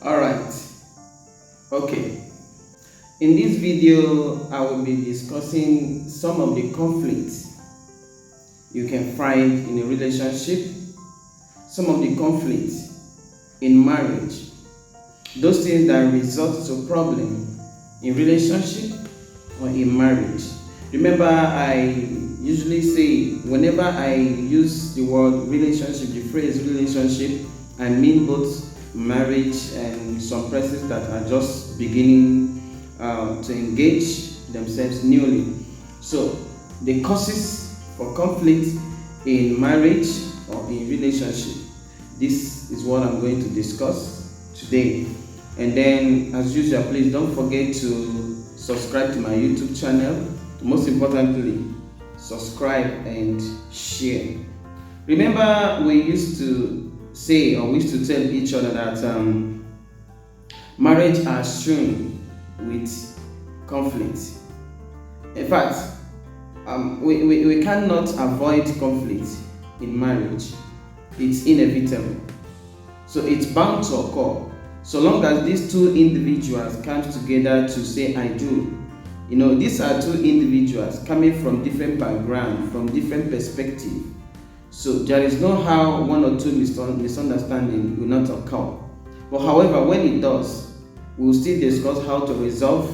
Alright, okay. In this video, I will be discussing some of the conflicts you can find in a relationship, some of the conflicts in marriage, those things that result to problem in relationship or in marriage. Remember, I usually say whenever I use the word relationship, the phrase relationship, I mean both marriage and some persons that are just beginning to engage themselves newly. So, the causes for conflict in marriage or in relationship. This is what I'm going to discuss today. And then, as usual, please don't forget to subscribe to my YouTube channel. Most importantly, subscribe and share. Remember, we used to say or we used to tell each other that marriage are strewn with conflict. In fact, we cannot avoid conflict in marriage. It's inevitable. So it's bound to occur. So long as these two individuals come together to say I do. You know, these are two individuals coming from different background, from different perspective. So there is no how one or two misunderstanding will not occur. But however, when it does, we will still discuss how to resolve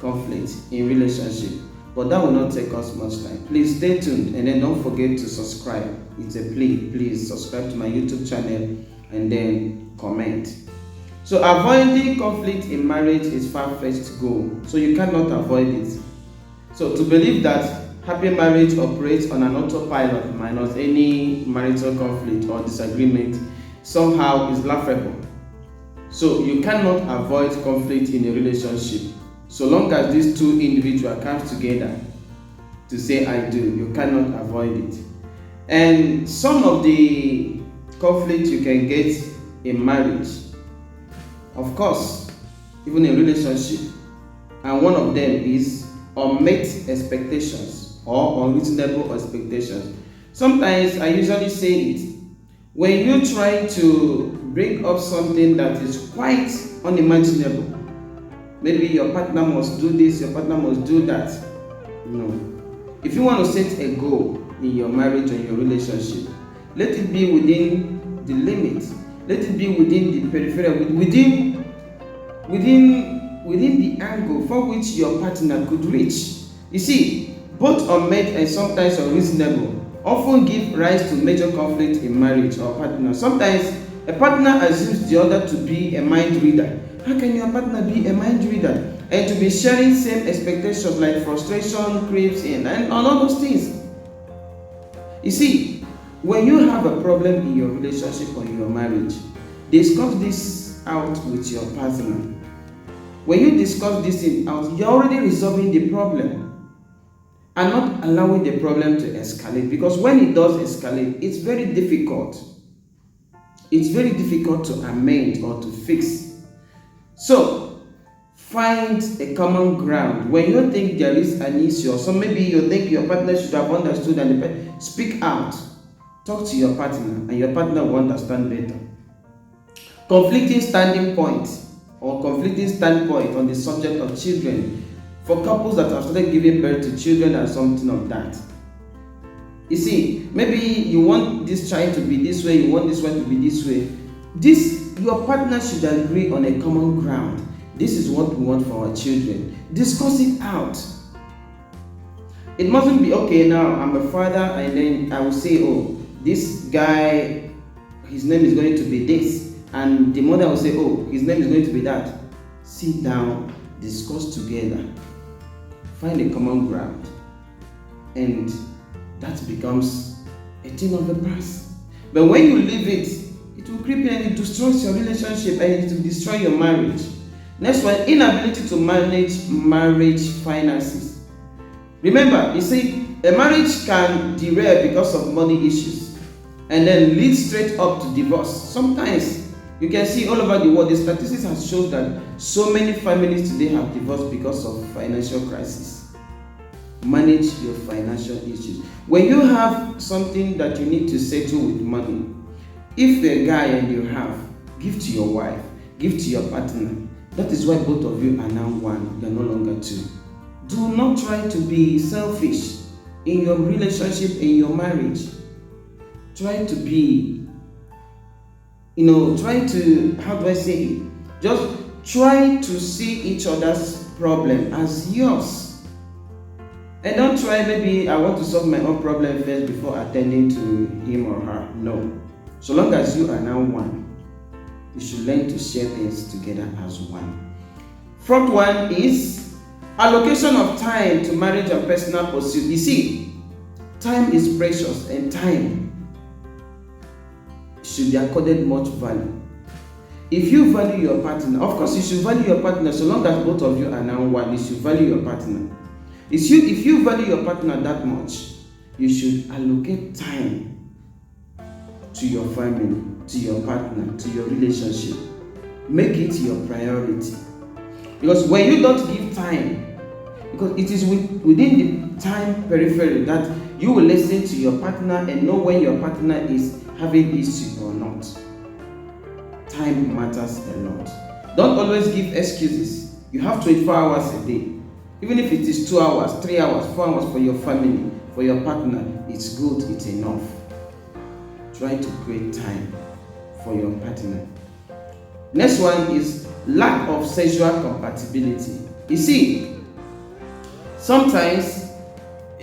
conflict in relationship. But that will not take us much time. Please stay tuned and then don't forget to subscribe. It's a plea. Please subscribe to my YouTube channel and then comment. So avoiding conflict in marriage is far-fetched goal. So you cannot avoid it. So to believe that happy marriage operates on an autopilot minus any marital conflict or disagreement somehow is laughable. So you cannot avoid conflict in a relationship. So long as these two individuals come together to say I do, you cannot avoid it. And some of the conflict you can get in marriage, of course, even in relationship, and one of them is unmet expectations or unreasonable expectations. Sometimes I usually say it when you try to bring up something that is quite unimaginable. Maybe your partner must do this, your partner must do that. No. If you want to set a goal in your marriage or your relationship, let it be within the limit. Let it be within the peripheral, within the angle for which your partner could reach. You see, both unmet and sometimes unreasonable often give rise to major conflict in marriage or partner. Sometimes a partner assumes the other to be a mind reader. How can your partner be a mind reader and to be sharing same expectations like frustration, creeps in, and all those things? You see, when you have a problem in your relationship or in your marriage, discuss this out with your partner. When you discuss this thing out, you're already resolving the problem and not allowing the problem to escalate, because when it does escalate, it's very difficult. It's very difficult to amend or to fix. So, find a common ground. When you think there is an issue, or so maybe you think your partner should have understood, and speak out. Talk to your partner, and your partner will understand better. Conflicting standing points or conflicting standpoint on the subject of children for couples that have started giving birth to children and something of that. You see, maybe you want this child to be this way, you want this one to be this way. Your partner should agree on a common ground. This is what we want for our children. Discuss it out. It mustn't be, okay, now I'm a father and then I will say, oh, this guy, his name is going to be this. And the mother will say, oh, his name is going to be that. Sit down, discuss together, find a common ground. And that becomes a thing of the past. But when you leave it, it will creep in and it destroys your relationship and it will destroy your marriage. Next one, inability to manage marriage finances. Remember, you see, a marriage can derail because of money issues and then lead straight up to divorce. Sometimes you can see all over the world, the statistics have shown that so many families today have divorced because of financial crisis. Manage your financial issues. When you have something that you need to settle with money, if a guy and you have, give to your wife. give to your partner. That is why both of you are now one. You are no longer two. Do not try to be selfish in your relationship, in your marriage. Try to be, try to, how do I say it? Just try to see each other's problem as yours. And don't try, maybe I want to solve my own problem first before attending to him or her. No. So long as you are now one, you should learn to share things together as one. Fourth one is allocation of time to marriage and personal pursuit. You see, time is precious and time should be accorded much value. If you value your partner, of course you should value your partner so long as both of you are now one. You should value your partner. If you value your partner that much, you should allocate time to your family, to your partner, to your relationship. Make it your priority. Because when you don't give time, because it is within the time periphery that you will listen to your partner and know when your partner is having issue or not. Time matters a lot. Don't always give excuses. You have 24 hours a day. Even if it is 2 hours, 3 hours, 4 hours for your family, for your partner, it's good, it's enough. Try to create time for your partner. Next one is lack of sexual compatibility. You see, sometimes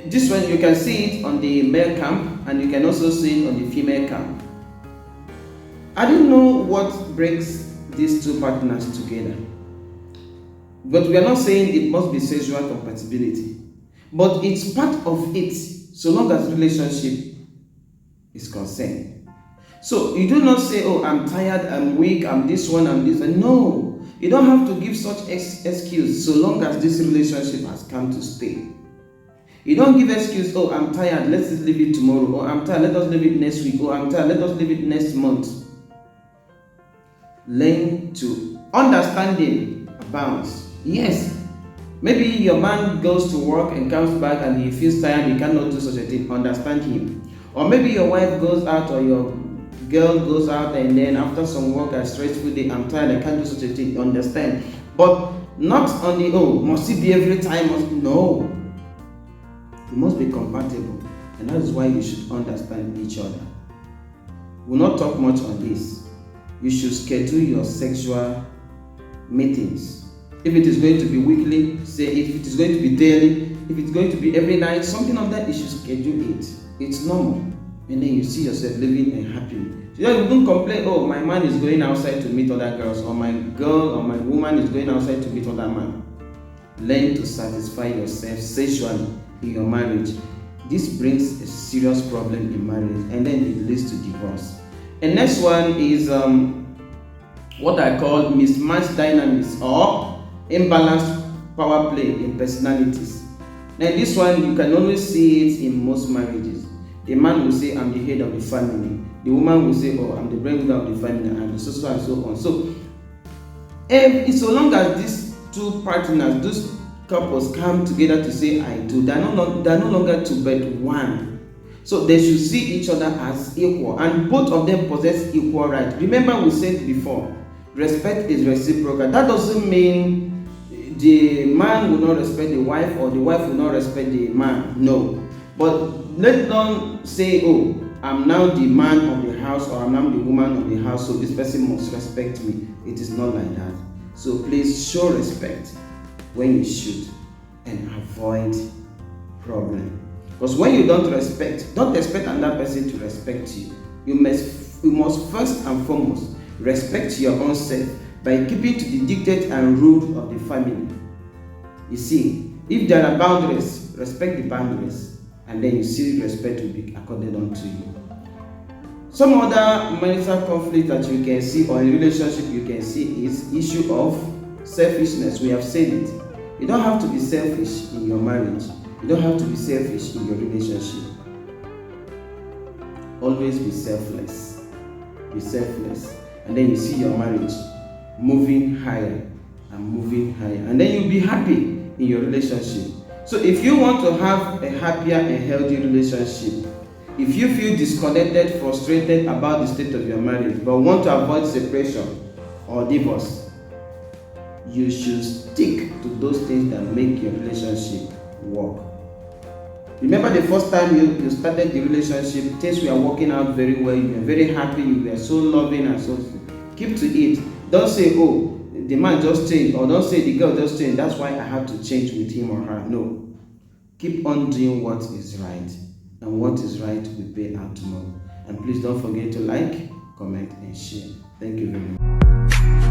this one you can see it on the male camp and you can also see it on the female camp. I don't know what brings these two partners together, but we are not saying it must be sexual compatibility, but it's part of it so long as relationship is concerned. So you do not say, oh, I'm tired, I'm weak, I'm this one, I'm this one. No, you don't have to give such excuse so long as this relationship has come to stay. You don't give excuse, oh, I'm tired, let's leave it tomorrow, or I'm tired, let us leave it next week, or I'm tired, let us leave it next month. Learn to understanding abounds. Yes, maybe your man goes to work and comes back and he feels tired, he cannot do such a thing. Understand him. Or maybe your wife goes out or your girl goes out and then after some work, a stressful day, I'm tired, I can't do such a thing. Understand. But not on the, oh, must it be every time? No. You must be compatible. And that is why you should understand each other. We'll not talk much on this. You should schedule your sexual meetings. If it is going to be weekly, say if it is going to be daily, if it's going to be every night, something like that, you should schedule it. It's normal. And then you see yourself living and happy. So you don't complain, oh, my man is going outside to meet other girls, or my girl or my woman is going outside to meet other men. Learn to satisfy yourself sexually in your marriage. This brings a serious problem in marriage and then it leads to divorce. And next one is what I call mismatched dynamics or imbalanced power play in personalities. Now this one you can always see it in most marriages. The man will say, I'm the head of the family. The woman will say, oh, I'm the breadwinner of the family, and so and so on. So long as these two partners, those couples come together to say I do, they're no longer two but one. So they should see each other as equal, and both of them possess equal rights. Remember we said before, respect is reciprocal. That doesn't mean the man will not respect the wife or the wife will not respect the man. No. But let's not say, oh, I'm now the man of the house or I'm now the woman of the house, so this person must respect me. It is not like that. So please show respect when you should and avoid problem. Because when you don't expect another person to respect you. You must first and foremost respect your own self by keeping to the dictate and rule of the family. You see, if there are boundaries, respect the boundaries, and then you see respect will be accorded unto you. Some other marital conflict that you can see or in relationship you can see is issue of selfishness. We have said it. You don't have to be selfish in your marriage. You don't have to be selfish in your relationship. Always be selfless. Be selfless. And then you see your marriage moving higher and moving higher. And then you'll be happy in your relationship. So if you want to have a happier and healthy relationship, if you feel disconnected, frustrated about the state of your marriage, but want to avoid separation, or divorce, you should stick to those things that make your relationship work. Remember the first time you started the relationship, things were working out very well, you were very happy, you were so loving and so keep to it. Don't say, oh, the man just changed, or don't say the girl just changed, that's why I have to change with him or her. No. Keep on doing what is right, and what is right will pay out tomorrow. And please don't forget to like, comment, and share. Thank you very much.